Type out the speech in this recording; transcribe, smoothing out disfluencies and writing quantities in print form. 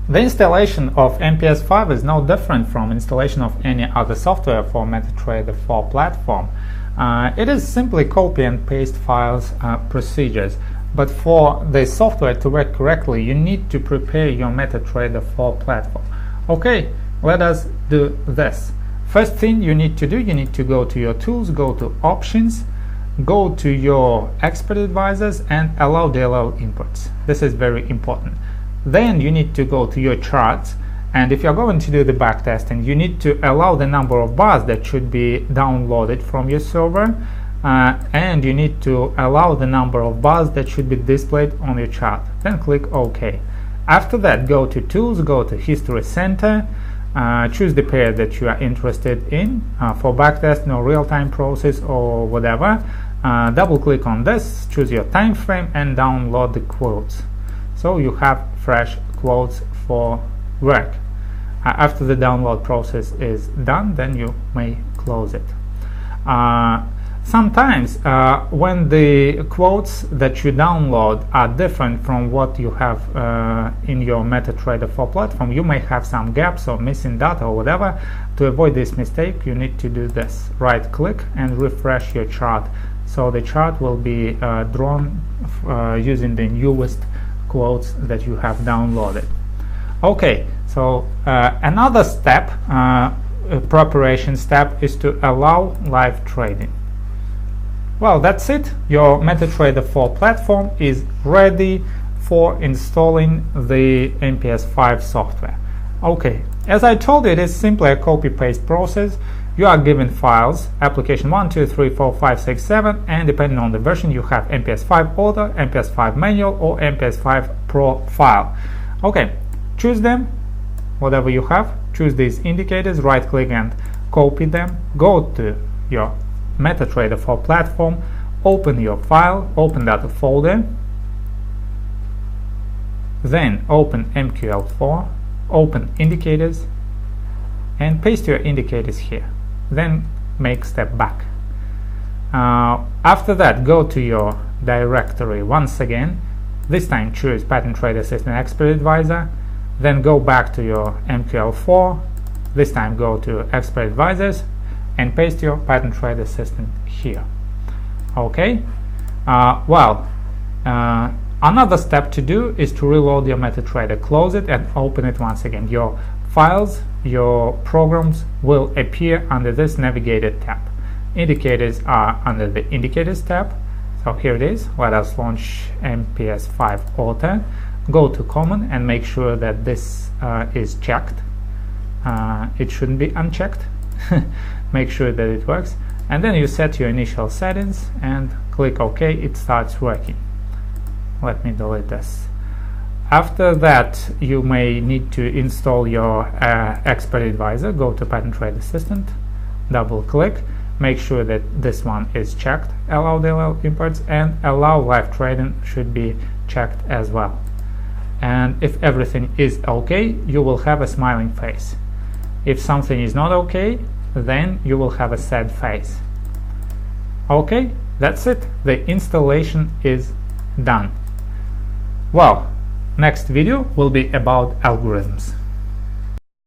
The installation of MPS5 is no different from installation of any other software for MetaTrader 4 platform. It is simply copy and paste files procedures. But for the software to work correctly, you need to prepare your MetaTrader 4 platform. Okay, let us do this. First thing you need to do, you need to go to your tools, go to options, go to your expert advisors and allow DLL inputs. This is very important. Then you need to go to your charts, and if you're going to do the backtesting, you need to allow the number of bars that should be downloaded from your server, and you need to allow the number of bars that should be displayed on your chart. Then click OK. After that, go to Tools, go to History Center, choose the pair that you are interested in for backtesting or real-time process or whatever. Double click on this, choose your time frame and download the quotes. So you have fresh quotes for work. After the download process is done, then you may close it. Sometimes when the quotes that you download are different from what you have in your MetaTrader 4 platform, you may have some gaps or missing data or whatever. To avoid this mistake, you need to do this. Right click and refresh your chart. So the chart will be drawn using the newest quotes that you have downloaded. Okay, so another step, preparation step, is to allow live trading. Well, that's it. Your MetaTrader 4 platform is ready for installing the MPS5 software. Okay, as I told you, it is simply a copy-paste process. You are given files, application 1, 2, 3, 4, 5, 6, 7, and depending on the version, you have MPS5 Auto, MPS5 Manual, or MPS5 Pro file. Okay, choose them, whatever you have, choose these indicators, right click and copy them, go to your MetaTrader 4 platform, open your file, open that folder, then open MQL4, open indicators, and paste your indicators here. Then make step back. After that, go to your directory once again. This time choose Pattern Trader Assistant Expert Advisor. Then go back to your MQL4. This time go to Expert Advisors and paste your Pattern Trader Assistant here. Okay. Another step to do is to reload your MetaTrader. Close it and open it once again. Your files, your programs will appear under this navigated tab. Indicators are under the Indicators tab. So here it is. Let us launch MPS5 Auto. Go to Common and make sure that this is checked. It shouldn't be unchecked. Make sure that it works. And then you set your initial settings and click OK. It starts working. Let me delete this. After that, you may need to install your Expert Advisor. Go to Pattern Trader Assistant, double click, make sure that this one is checked, allow DLL imports, and allow live trading should be checked as well. And if everything is okay, you will have a smiling face. If something is not okay, then you will have a sad face. Okay, that's it. The installation is done. Well, next video will be about algorithms.